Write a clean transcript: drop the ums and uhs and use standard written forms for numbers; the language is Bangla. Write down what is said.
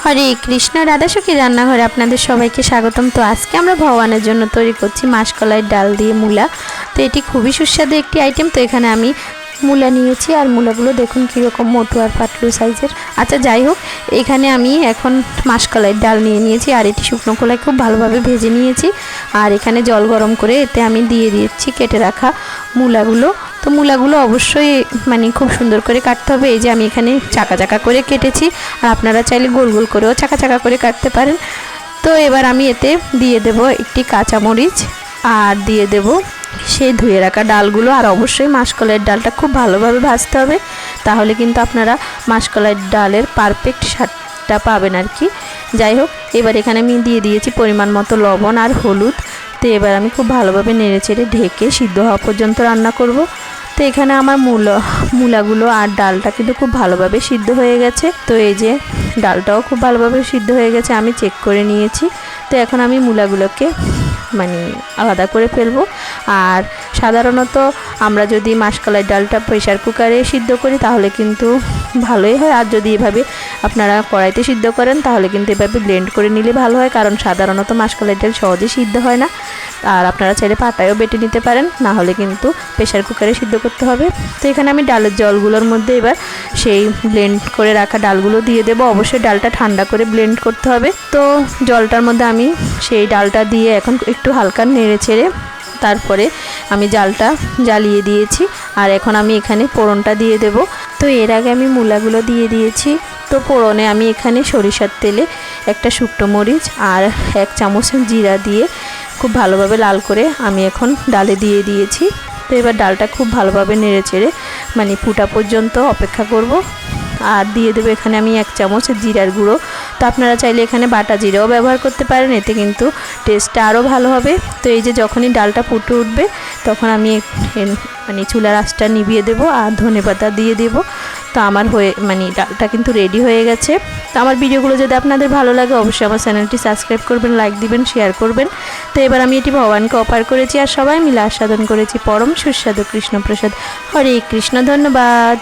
হরে কৃষ্ণ, রাধাসখী রান্নাঘরে আপনাদের সবাইকে স্বাগতম। তো আজকে আমরা ভগবানের জন্য তৈরি করছি মাসকলাইয়ের ডাল দিয়ে মূলা। তো এটি খুবই সুস্বাদু একটি আইটেম। তো এখানে আমি মূলা নিয়েছি, আর মূলাগুলো দেখুন কীরকম মোটু আর পাতলু সাইজের। আচ্ছা যাই হোক, এখানে আমি এখন মাসকলাইয়ের ডাল নিয়ে নিয়েছি, আর এটি শুকনো কলাই খুব ভালোভাবে ভেজে নিয়েছি। আর এখানে জল গরম করে এতে আমি দিয়ে দিচ্ছি কেটে রাখা মূলাগুলো। তো মূলাগুলো অবশ্যই খুব সুন্দর করে কাটতে হবে। এই যে আমি এখানে চাকা চাকা করে কেটেছি, আর আপনারা চাইলে গোল গোল করেও চাকা চাকা করে কাটতে পারেন। তো এবার আমি এতে দিয়ে দেব একটি কাঁচামরিচ, আর দিয়ে দেব সেই ধুয়ে রাখা ডালগুলো। আর অবশ্যই মাসকলাইয়ের ডালটা খুব ভালোভাবে ভাজতে হবে, তাহলে কিন্তু আপনারা মাসকলাইয়ের ডালের পারফেক্ট স্বাদটা পাবেন আর কি। যাই হোক, এবার এখানে আমি দিয়ে দিয়েছি পরিমাণ মতো লবণ আর হলুদ। তো এবার আমি খুব ভালোভাবে নেড়েচেড়ে ঢেকে সিদ্ধ হওয়া পর্যন্ত রান্না করব। তো এখানে আমার মূলাগুলো আর ডালটা কিন্তু খুব ভালোভাবে সিদ্ধ হয়ে গেছে। তো এই যে ডালটাও খুব ভালোভাবে সিদ্ধ হয়ে গেছে, আমি চেক করে নিয়েছি। তো এখন আমি মূলাগুলোকে আলাদা করে ফেলবো। আর সাধারণত আমরা যদি মাসকলাইয়ের ডালটা প্রেশার কুকারে সিদ্ধ করি তাহলে কিন্তু ভালোই হয়, আর যদি এভাবে আপনারা কড়াইতে সিদ্ধ করেন তাহলে কিন্তু এভাবে ব্লেন্ড করে নিলে ভালো হয়, কারণ সাধারণত মাসকলাইয়ের ডাল সহজে সিদ্ধ হয় না। আর আপনারা চাইলে পাটায়ও বেটে নিতে পারেন, না হলে কিন্তু প্রেশার কুকারে সিদ্ধ করতে হবে। তো এখানে আমি ডালের জলগুলোর মধ্যে এবার সেই ব্লেন্ড করে রাখা ডালগুলো দিয়ে দেবো। অবশ্যই ডালটা ঠান্ডা করে ব্লেন্ড করতে হবে। তো জলটার মধ্যে আমি সেই ডালটা দিয়ে এখন একটু হালকা নেড়ে ছেড়ে তারপরে আমি জালটা জ্বালিয়ে দিয়েছি। আর এখন আমি এখানে ফোড়নটা দিয়ে দেব। তো এর আগে আমি মূলাগুলো দিয়ে দিয়েছি। তো ফোড়নে আমি এখানে সরিষার তেলে একটা শুকনো মরিচ আর 1 চামচ জিরা দিয়ে খুব ভালোভাবে লাল করে আমি এখন ডালে দিয়ে দিয়েছি। তো এবার ডালটা খুব ভালোভাবে নেড়ে চেড়ে ফুটা পর্যন্ত অপেক্ষা করব। আর দিয়ে দেবো এখানে আমি 1 চামচ জিরার গুঁড়ো। তো আপনারা চাইলে এখানে বাটা জিরাও ব্যবহার করতে পারেন, এতে কিন্তু টেস্টটা আরও ভালো হবে। তো এই যে যখনই ডালটা ফুটে উঠবে তখন আমি চুলার আঁচটা নিভিয়ে দেবো আর ধনেপাতা দিয়ে দেবো। তো আমার ডালটা কিন্তু রেডি হয়ে গেছে। তো আমার ভিডিওগুলো যদি আপনাদের ভালো লাগে অবশ্যই আমার চ্যানেলটি সাবস্ক্রাইব করবেন, লাইক দিবেন, শেয়ার করবেন। তো এবার আমি এটি ভগবানকে অর্পণ করেছি, আর সবাই মিলে আস্বাদন করেছি পরম সুস্বাদু কৃষ্ণপ্রসাদ। হরে কৃষ্ণ, ধন্যবাদ।